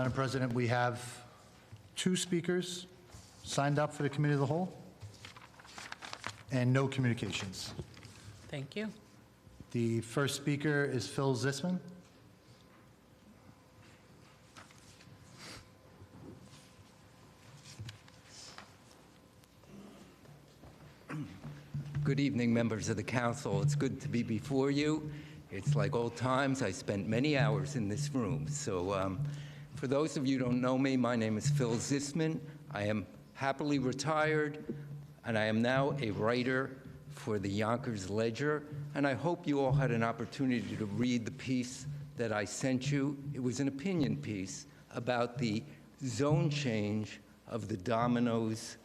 Madam President, we have 2 speakers signed up for the Committee of the Whole and no communications. Thank you. The first speaker is Phil Zisman. Good evening, members of the council. It's good to be before you. It's like old times. I spent many hours in this room. So for those of you who don't know me, my name is Phil Zisman. I am happily retired, and I am now a writer for the Yonkers Ledger. And I hope you all had an opportunity to read the piece that I sent you. It was an opinion piece about the zone change of the Domino's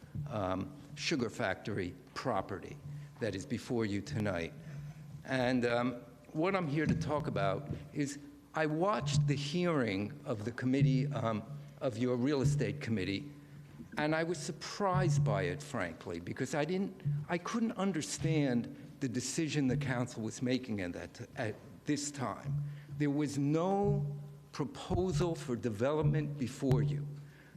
Sugar Factory property that is before you tonight. And what I'm here to talk about is I watched the hearing of the committee, of your real estate committee, and I was surprised by it, frankly, because I couldn't understand the decision the council was making at this time. There was no proposal for development before you.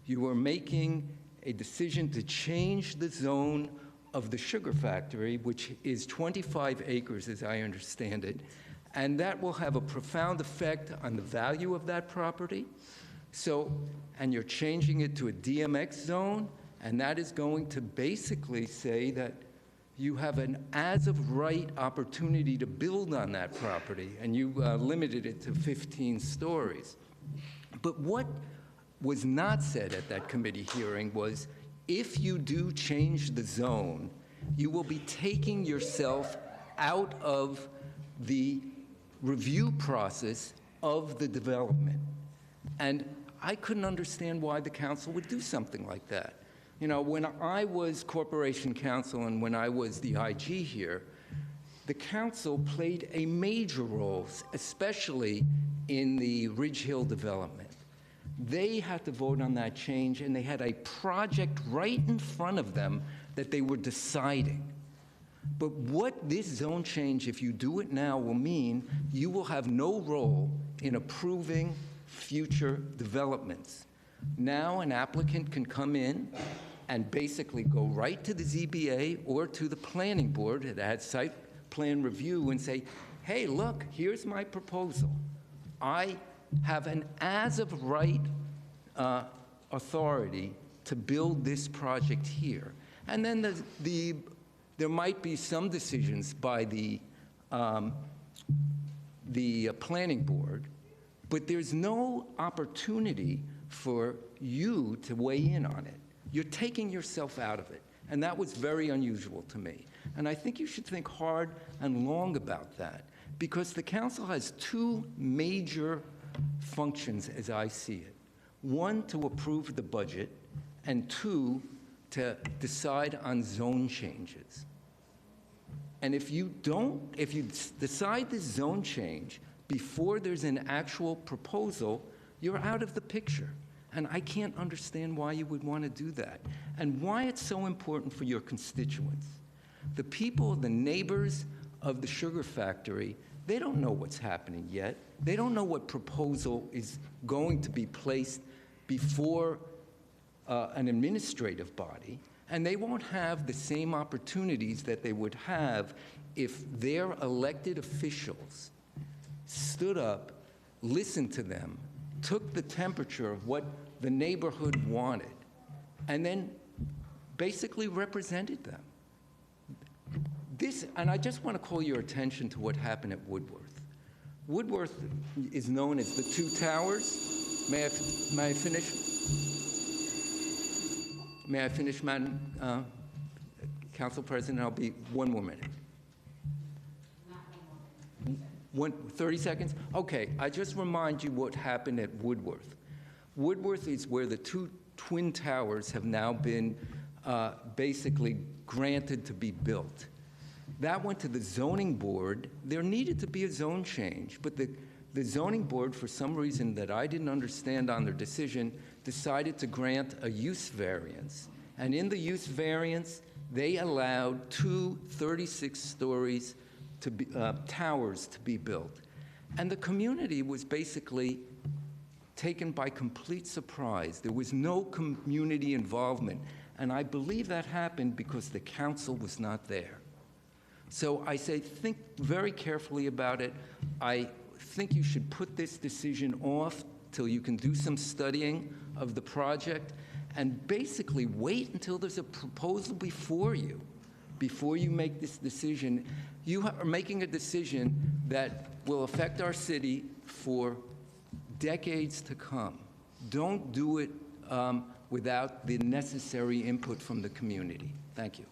You were making a decision to change the zone of the sugar factory, which is 25 acres, as I understand it, and that will have a profound effect on the value of that property. So, and you're changing it to a DMX zone, and that is going to basically say that you have an as-of-right opportunity to build on that property, and you limited it to 15 stories. But what was not said at that committee hearing was, if you do change the zone, you will be taking yourself out of the review process of the development. And I couldn't understand why the council would do something like that. You know, when I was corporation counsel and when I was the IG here, the council played a major role, especially in the Ridge Hill development. They had to vote on that change, and they had a project right in front of them that they were deciding. But what this zone change, if you do it now, will mean, you will have no role in approving future developments. Now an applicant can come in and basically go right to the ZBA or to the planning board that had site plan review and say, hey, look, here's my proposal. I have an as-of-right authority to build this project here. And then there might be some decisions by the planning board, but there's no opportunity for you to weigh in on it. You're taking yourself out of it, and that was very unusual to me. And I think you should think hard and long about that, because the council has 2 major functions as I see it. 1, to approve the budget, and 2, to decide on zone changes. And if you decide this zone change before there's an actual proposal, you're out of the picture. And I can't understand why you would want to do that, and why it's so important for your constituents. The people, the neighbors of the sugar factory, they don't know what's happening yet. They don't know what proposal is going to be placed before an administrative body, and they won't have the same opportunities that they would have if their elected officials stood up, listened to them, took the temperature of what the neighborhood wanted, and then basically represented them. And I just want to call your attention to what happened at Woodworth. Woodworth is known as the 2 towers. May I finish? May I finish, Madam Council President? I'll be 1 more minute. 30 seconds? Okay, I just remind you what happened at Woodworth. Woodworth is where the 2 twin towers have now been basically granted to be built. That went to the zoning board. There needed to be a zone change, but the zoning board, for some reason that I didn't understand on their decision, decided to grant a use variance. And in the use variance, they allowed 2 36 stories to be, towers to be built. And the community was basically taken by complete surprise. There was no community involvement, and I believe that happened because the council was not there. So I say, think very carefully about it. I think you should put this decision off till you can do some studying of the project, and basically wait until there's a proposal before you make this decision. You are making a decision that will affect our city for decades to come. Don't do it without the necessary input from the community. Thank you.